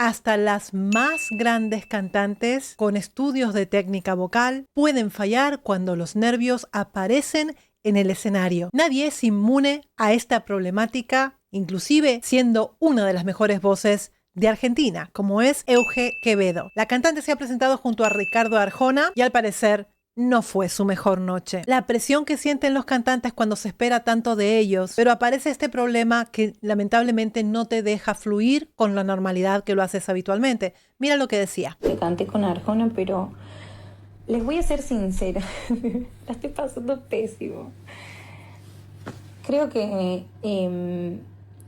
hasta las más grandes cantantes con estudios de técnica vocal pueden fallar cuando los nervios aparecen en el escenario. Nadie es inmune a esta problemática, inclusive siendo una de las mejores voces de Argentina, como es Euge Quevedo. La cantante se ha presentado junto a Ricardo Arjona y al parecer no fue su mejor noche. La presión que sienten los cantantes cuando se espera tanto de ellos, pero aparece este problema que lamentablemente no te deja fluir con la normalidad que lo haces habitualmente. Mira lo que decía. Le canté con Arjona, pero les voy a ser sincera, la estoy pasando pésimo. Creo que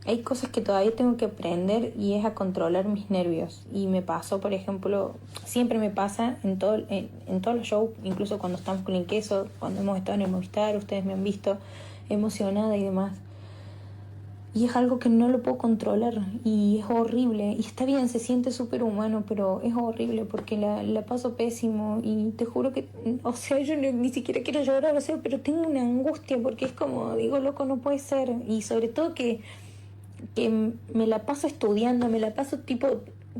hay cosas que todavía tengo que aprender y es a controlar mis nervios. Y me pasó, por ejemplo, siempre me pasa en todos los shows, incluso cuando estamos con el queso, cuando hemos estado en el Movistar, ustedes me han visto emocionada y demás. Y es algo que no lo puedo controlar y es horrible. Y está bien, se siente súper humano, pero es horrible porque la paso pésimo. Y te juro que, o sea, yo ni siquiera quiero llorar, o sea, pero tengo una angustia porque es como, digo, loco, no puede ser. Y sobre todo que me la paso estudiando, me la paso tipo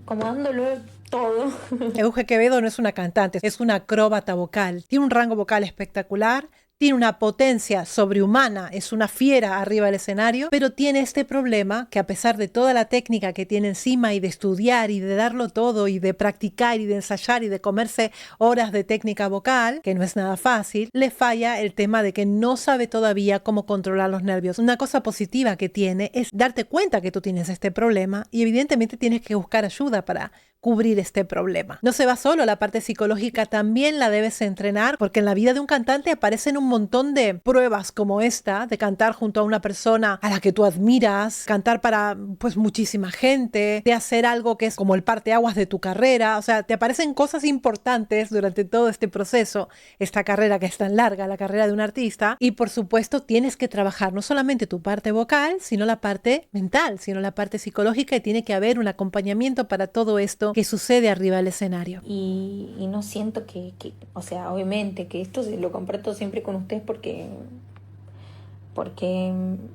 como dándolo todo. Euge Quevedo no es una cantante, es una acróbata vocal. Tiene un rango vocal espectacular, tiene una potencia sobrehumana, es una fiera arriba del escenario, pero tiene este problema que a pesar de toda la técnica que tiene encima y de estudiar y de darlo todo y de practicar y de ensayar y de comerse horas de técnica vocal, que no es nada fácil, le falla el tema de que no sabe todavía cómo controlar los nervios. Una cosa positiva que tiene es darte cuenta que tú tienes este problema y evidentemente tienes que buscar ayuda para cubrir este problema. No se va solo, la parte psicológica también la debes entrenar, porque en la vida de un cantante aparecen un montón de pruebas como esta, de cantar junto a una persona a la que tú admiras, cantar para pues muchísima gente, de hacer algo que es como el parteaguas de tu carrera, o sea, te aparecen cosas importantes durante todo este proceso, esta carrera que es tan larga, la carrera de un artista, y por supuesto tienes que trabajar no solamente tu parte vocal, sino la parte mental, sino la parte psicológica, y tiene que haber un acompañamiento para todo esto que sucede arriba del escenario. Y no siento que, o sea, obviamente que esto lo comparto siempre con ustedes porque,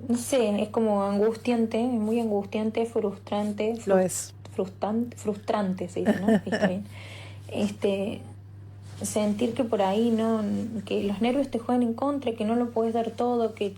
no sé, es como angustiante, es muy angustiante, frustrante. Lo es. Frustrante se dice, ¿no? Está bien. Sentir que por ahí no, que los nervios te juegan en contra, que no lo puedes dar todo, que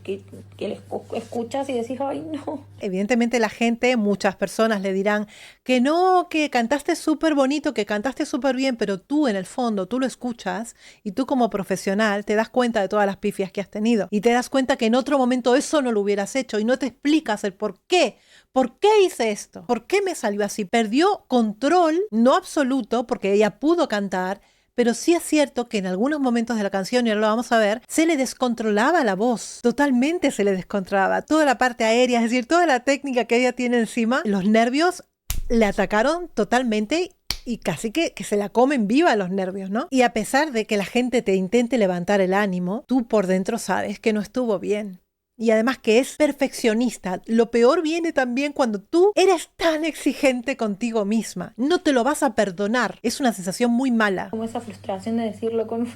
escuchas y decís, ay, no. Evidentemente la gente, muchas personas le dirán que no, que cantaste súper bonito, que cantaste súper bien, pero tú en el fondo, tú lo escuchas y tú como profesional te das cuenta de todas las pifias que has tenido y te das cuenta que en otro momento eso no lo hubieras hecho y no te explicas el por qué. ¿Por qué hice esto? ¿Por qué me salió así? Perdió control, no absoluto, porque ella pudo cantar, pero sí es cierto que en algunos momentos de la canción, y ahora lo vamos a ver, se le descontrolaba la voz. Totalmente se le descontrolaba. Toda la parte aérea, es decir, toda la técnica que ella tiene encima, los nervios le atacaron totalmente y casi que se la comen viva los nervios, ¿no? Y a pesar de que la gente te intente levantar el ánimo, tú por dentro sabes que no estuvo bien. Y además que es perfeccionista. Lo peor viene también cuando tú eres tan exigente contigo misma. No te lo vas a perdonar. Es una sensación muy mala. Como esa frustración de decirlo con...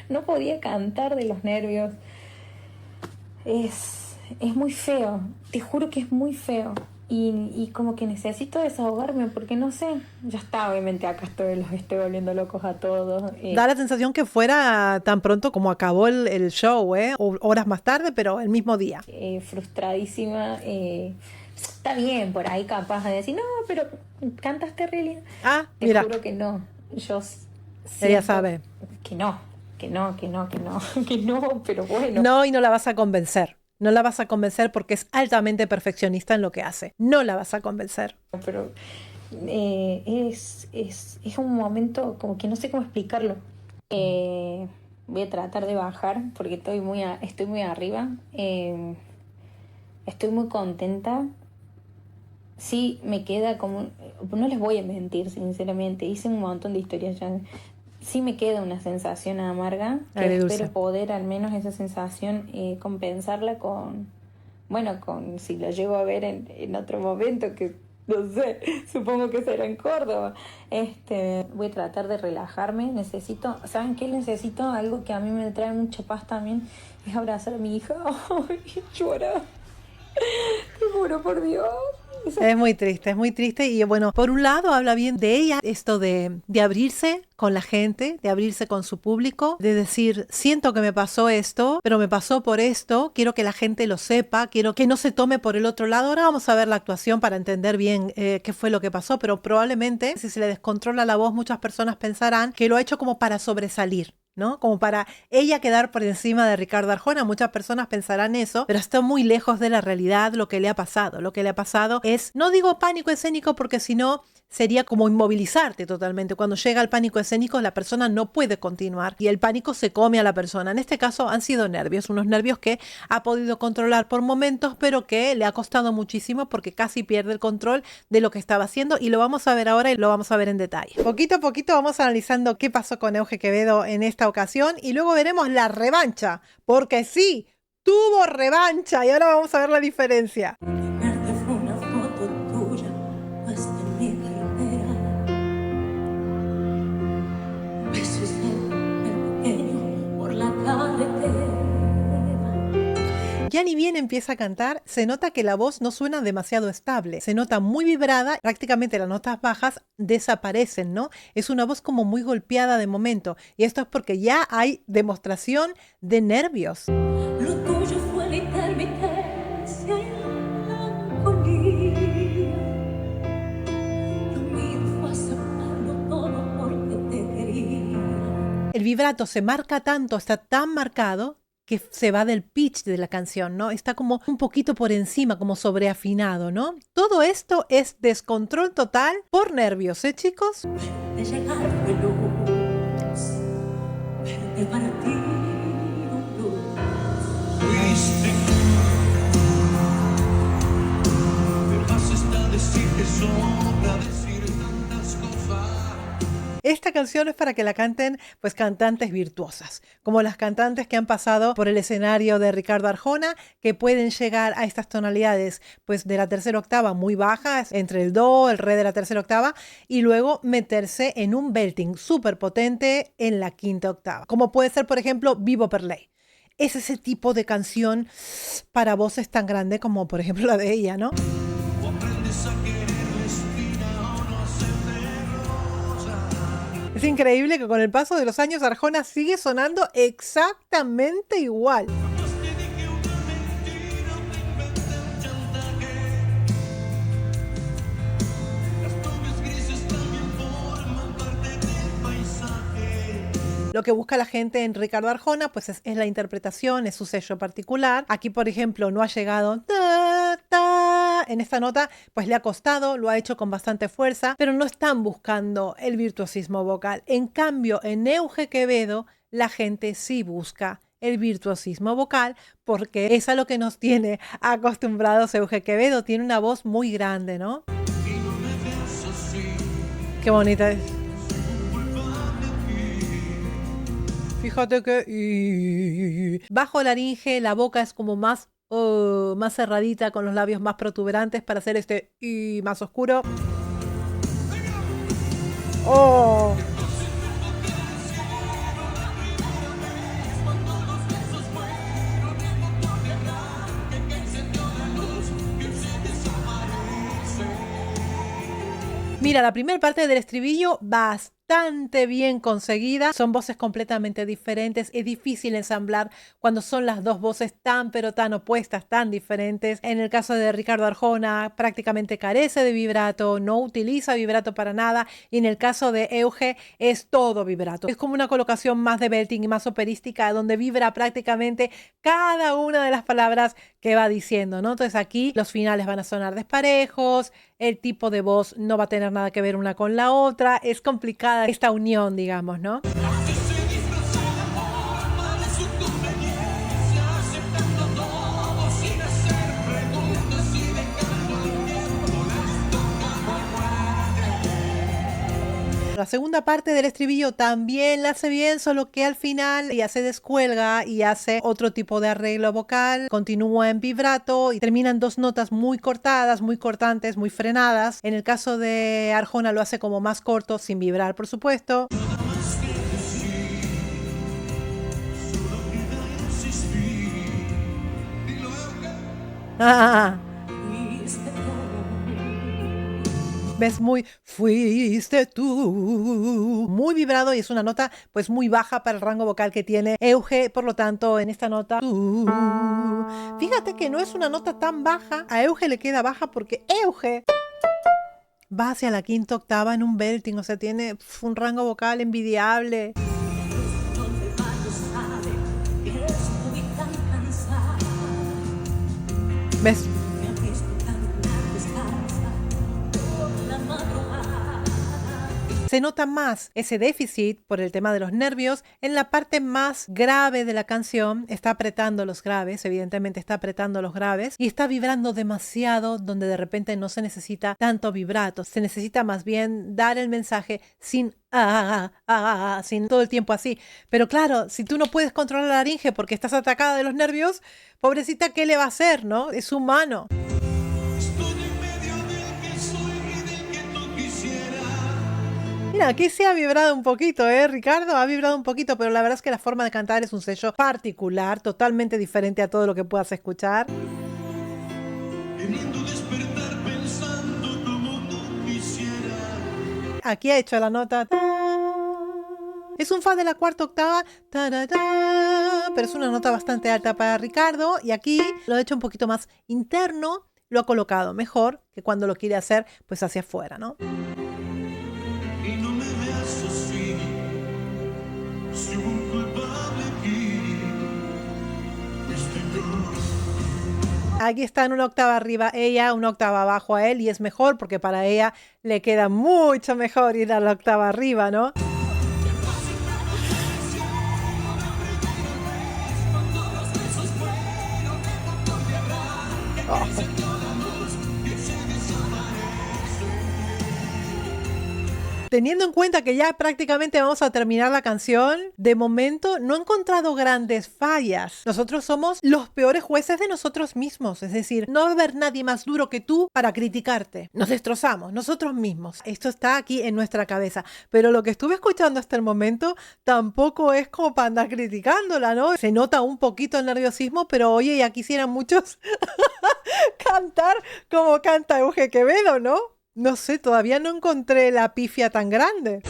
No podía cantar de los nervios. Es muy feo. Te juro que es muy feo. Y como que necesito desahogarme porque no sé, ya está, obviamente acá los estoy volviendo locos a todos. Da la sensación que fuera tan pronto como acabó el show, o horas más tarde, pero el mismo día. Frustradísima. Está bien, por ahí capaz de decir, no, pero cantaste realidad. Ah, te mira. juro que no. Yo ella sabe. Que no, que no, pero bueno. No, y no la vas a convencer. No la vas a convencer porque es altamente perfeccionista en lo que hace. No la vas a convencer. Pero es un momento como que no sé cómo explicarlo. Voy a tratar de bajar porque estoy muy arriba. Estoy muy contenta. Sí, me queda como... No les voy a mentir, sinceramente. Hice un montón de historias ya. Sí me queda una sensación amarga, que espero poder al menos esa sensación compensarla con si lo llego a ver en otro momento, que no sé, supongo que será en Córdoba. Voy a tratar de relajarme. ¿Saben qué? Necesito algo que a mí me trae mucha paz también, es abrazar a mi hija. Ay, llora. Te juro por Dios. Es muy triste y bueno, por un lado habla bien de ella, esto de abrirse con la gente, de abrirse con su público, de decir, siento que me pasó esto, pero me pasó por esto, quiero que la gente lo sepa, quiero que no se tome por el otro lado. Ahora vamos a ver la actuación para entender bien qué fue lo que pasó, pero probablemente si se le descontrola la voz, muchas personas pensarán que lo ha hecho como para sobresalir, ¿no? Como para ella quedar por encima de Ricardo Arjona. Muchas personas pensarán eso, pero está muy lejos de la realidad lo que le ha pasado. Lo que le ha pasado es, no digo pánico escénico porque si no sería como inmovilizarte totalmente. Cuando llega el pánico escénico, la persona no puede continuar y el pánico se come a la persona. En este caso han sido nervios, unos nervios que ha podido controlar por momentos, pero que le ha costado muchísimo porque casi pierde el control de lo que estaba haciendo y lo vamos a ver ahora y lo vamos a ver en detalle. Poquito a poquito vamos analizando qué pasó con Euge Quevedo en esta ocasión y luego veremos la revancha, porque sí, tuvo revancha y ahora vamos a ver la diferencia. Ya ni bien empieza a cantar, se nota que la voz no suena demasiado estable, se nota muy vibrada, prácticamente las notas bajas desaparecen, ¿no? Es una voz como muy golpeada de momento y esto es porque ya hay demostración de nervios. Lo tuyo fue la intermitencia y la melancolía. Lo mío fue aceptarlo todo porque te quería. El vibrato se marca tanto, está tan marcado que se va del pitch de la canción, ¿no? Está como un poquito por encima, como sobreafinado, ¿no? Todo esto es descontrol total por nervios, ¿eh, chicos? De llegar fue luz, verte para ti un luz. Fuiste, te vas a decir que sobra decir tantas cosas. Esta canción es para que la canten pues cantantes virtuosas, como las cantantes que han pasado por el escenario de Ricardo Arjona, que pueden llegar a estas tonalidades pues de la tercera octava muy bajas, entre el do, el re de la tercera octava, y luego meterse en un belting súper potente en la quinta octava, como puede ser por ejemplo Vivo per Lei. Es ese tipo de canción para voces tan grande como por ejemplo la de ella, ¿no? O aprendes a querer la espina o no hacerte rosa. Es increíble que con el paso de los años Arjona sigue sonando exactamente igual. Jamás te dije una mentira, te inventé un chantaje. Las nubes grises también forman parte del paisaje. Lo que busca la gente en Ricardo Arjona pues es la interpretación, es su sello particular. Aquí, por ejemplo, no ha llegado ta, ta, en esta nota, pues le ha costado, lo ha hecho con bastante fuerza, pero no están buscando el virtuosismo vocal. En cambio, en Euge Quevedo, la gente sí busca el virtuosismo vocal porque es a lo que nos tiene acostumbrados Euge Quevedo. Tiene una voz muy grande, ¿no? Y no me veas así, Qué bonita es. culpable aquí. Fíjate que bajo laringe la boca es como más, más cerradita, con los labios más protuberantes para hacer este y más oscuro. Oh. Mira, la primera parte del estribillo bastante bien conseguida. Son voces completamente diferentes. Es difícil ensamblar cuando son las dos voces tan pero tan opuestas, tan diferentes. En el caso de Ricardo Arjona prácticamente carece de vibrato, no utiliza vibrato para nada. Y en el caso de Euge es todo vibrato. Es como una colocación más de belting y más operística donde vibra prácticamente cada una de las palabras que va diciendo, ¿no? Entonces aquí los finales van a sonar desparejos, el tipo de voz no va a tener nada que ver una con la otra. Es complicada esta unión, digamos, ¿no? La segunda parte del estribillo también la hace bien, solo que al final ya se descuelga y hace otro tipo de arreglo vocal, continúa en vibrato y terminan dos notas muy cortadas, muy cortantes, muy frenadas. En el caso de Arjona lo hace como más corto, sin vibrar, por supuesto. Ah. Fuiste todo ¿Ves? Muy fuiste tú. Muy vibrado y es una nota pues muy baja para el rango vocal que tiene Euge, por lo tanto en esta nota tú. Fíjate que no es una nota tan baja, a Euge le queda baja porque Euge va hacia la quinta octava en un belting, o sea, tiene un rango vocal envidiable. ¿Ves? Se nota más ese déficit por el tema de los nervios en la parte más grave de la canción. Está apretando los graves, evidentemente está apretando los graves y está vibrando demasiado, donde de repente no se necesita tanto vibrato. Se necesita más bien dar el mensaje sin sin todo el tiempo así. Pero claro, si tú no puedes controlar la laringe porque estás atacada de los nervios, pobrecita, ¿qué le va a hacer, no? Es humano. Mira, aquí se ha vibrado un poquito, Ricardo? Ha vibrado un poquito, pero la verdad es que la forma de cantar es un sello particular, totalmente diferente a todo lo que puedas escuchar. Aquí ha hecho la nota. Es un fa de la cuarta octava, pero es una nota bastante alta para Ricardo. Y aquí lo ha hecho un poquito más interno, lo ha colocado mejor que cuando lo quiere hacer pues hacia afuera, ¿no? Y no me veas así, si hubo un culpable aquí, fuiste tú. Aquí está en una octava arriba ella, una octava abajo a él, y es mejor porque para ella le queda mucho mejor ir a la octava arriba, ¿no? Oh. Teniendo en cuenta que ya prácticamente vamos a terminar la canción, de momento no he encontrado grandes fallas. Nosotros somos los peores jueces de nosotros mismos, es decir, no va a haber nadie más duro que tú para criticarte. Nos destrozamos nosotros mismos. Esto está aquí en nuestra cabeza, pero lo que estuve escuchando hasta el momento tampoco es como para andar criticándola, ¿no? Se nota un poquito el nerviosismo, pero oye, ya quisieran muchos cantar como canta Euge Quevedo, ¿no? No sé, todavía no encontré la pifia tan grande.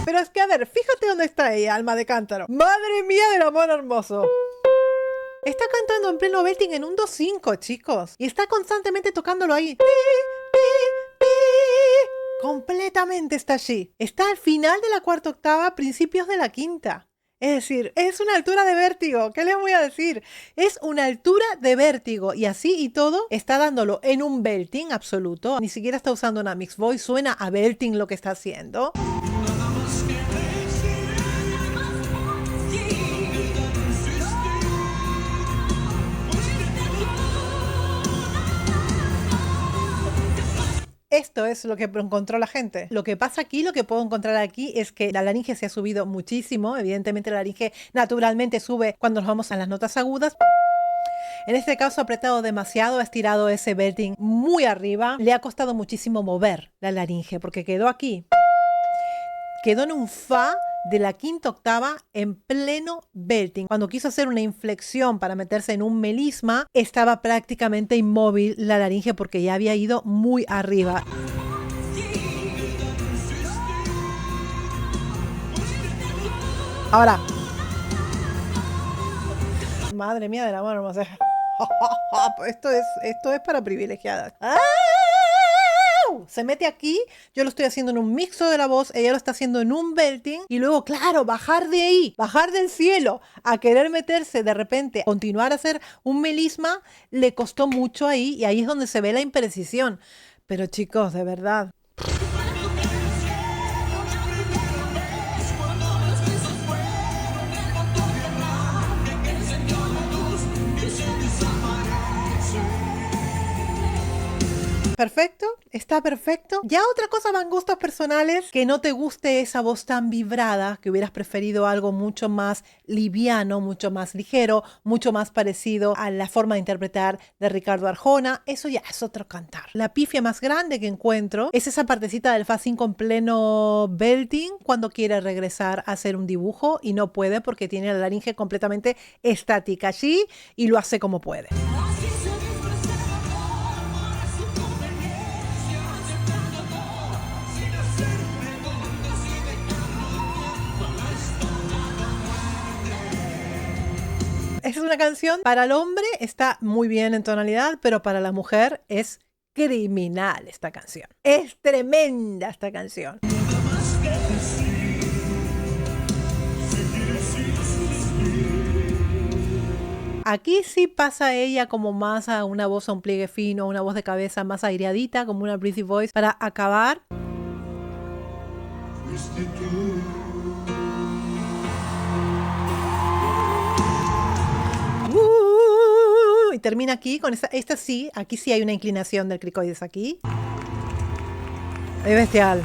Pero es que, a ver, fíjate dónde está ella, alma de cántaro. ¡Madre mía del amor hermoso! Está cantando en pleno belting en un 2-5, chicos. Y está constantemente tocándolo ahí. Completamente está allí. Está al final de la cuarta octava, principios de la quinta. Es decir, es una altura de vértigo. ¿Qué les voy a decir? Es una altura de vértigo. Y así y todo, está dándolo en un belting absoluto. Ni siquiera está usando una mixed voice. Suena a belting lo que está haciendo. Esto es lo que encontró la gente. Lo que pasa aquí, lo que puedo encontrar aquí es que la laringe se ha subido muchísimo. Evidentemente la laringe naturalmente sube cuando nos vamos a las notas agudas. En este caso ha apretado demasiado, ha estirado ese belting muy arriba. Le ha costado muchísimo mover la laringe porque quedó aquí. Quedó en un fa de la quinta octava en pleno belting. Cuando quiso hacer una inflexión para meterse en un melisma, estaba prácticamente inmóvil la laringe porque ya había ido muy arriba. Ahora. Madre mía del amor hermoso. Esto es para privilegiadas. ¡Ah! Se mete aquí, yo lo estoy haciendo en un mixo de la voz, ella lo está haciendo en un belting y luego, claro, bajar de ahí, bajar del cielo a querer meterse de repente, continuar a hacer un melisma, le costó mucho ahí y ahí es donde se ve la imprecisión. Pero chicos, de verdad. Perfecto, está perfecto. Ya otra cosa van gustos personales, que no te guste esa voz tan vibrada, que hubieras preferido algo mucho más liviano, mucho más ligero, mucho más parecido a la forma de interpretar de Ricardo Arjona. Eso ya es otro cantar. La pifia más grande que encuentro es esa partecita del Fa 5 en pleno belting cuando quiere regresar a hacer un dibujo y no puede porque tiene la laringe completamente estática allí y lo hace como puede. Es una canción para el hombre, está muy bien en tonalidad, pero para la mujer es criminal esta canción. Es tremenda esta canción. Aquí sí pasa ella como más a una voz, a un pliegue fino, una voz de cabeza más aireadita, como una breathy voice, para acabar. Fuiste tú. Y termina aquí con esta sí, aquí sí hay una inclinación del cricoides aquí. Es bestial.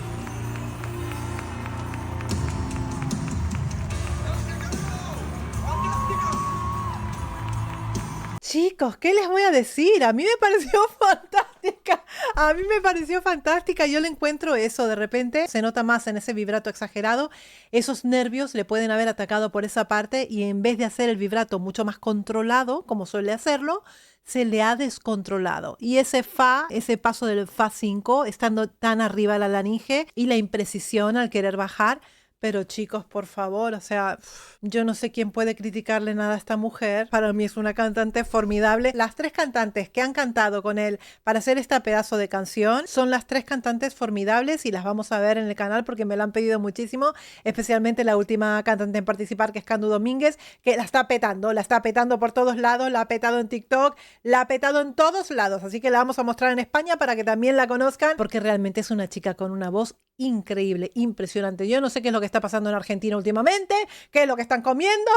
Chicos, ¿qué les voy a decir? A mí me pareció fantástica. A mí me pareció fantástica. Yo le encuentro eso. De repente se nota más en ese vibrato exagerado. Esos nervios le pueden haber atacado por esa parte y en vez de hacer el vibrato mucho más controlado, como suele hacerlo, se le ha descontrolado. Y ese fa, ese paso del Fa 5, estando tan arriba de la laringe y la imprecisión al querer bajar. Pero chicos, por favor, o sea, yo no sé quién puede criticarle nada a esta mujer. Para mí es una cantante formidable. Las 3 cantantes que han cantado con él para hacer este pedazo de canción son las 3 cantantes formidables y las vamos a ver en el canal porque me lo han pedido muchísimo, especialmente la última cantante en participar, que es Cándido Domínguez, que la está petando por todos lados, la ha petado en TikTok, la ha petado en todos lados. Así que la vamos a mostrar en España para que también la conozcan, porque realmente es una chica con una voz increíble, impresionante. Yo no sé qué es lo que está pasando en Argentina últimamente, qué es lo que están comiendo,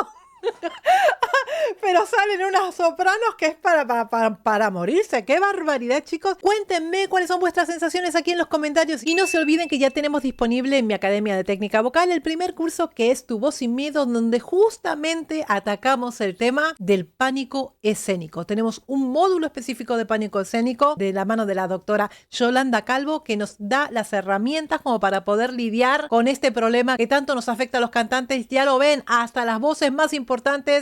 pero salen unas sopranos que es para morirse. ¡Qué barbaridad, chicos! Cuéntenme cuáles son vuestras sensaciones aquí en los comentarios y no se olviden que ya tenemos disponible en mi Academia de Técnica Vocal el primer curso, que es Tu Voz Sin Miedo, donde justamente atacamos el tema del pánico escénico. Tenemos un módulo específico de pánico escénico de la mano de la doctora Yolanda Calvo, que nos da las herramientas como para poder lidiar con este problema que tanto nos afecta a los cantantes. Ya lo ven, hasta las voces más importantes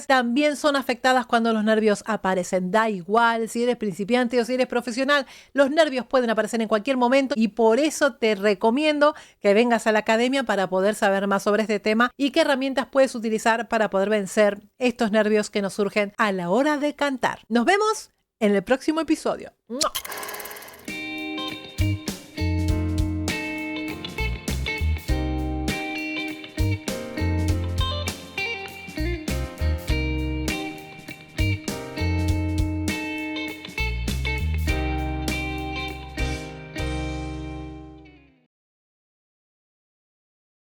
también son afectadas cuando los nervios aparecen. Da igual si eres principiante o si eres profesional, los nervios pueden aparecer en cualquier momento y por eso te recomiendo que vengas a la academia para poder saber más sobre este tema y qué herramientas puedes utilizar para poder vencer estos nervios que nos surgen a la hora de cantar. Nos vemos en el próximo episodio. ¡Mua!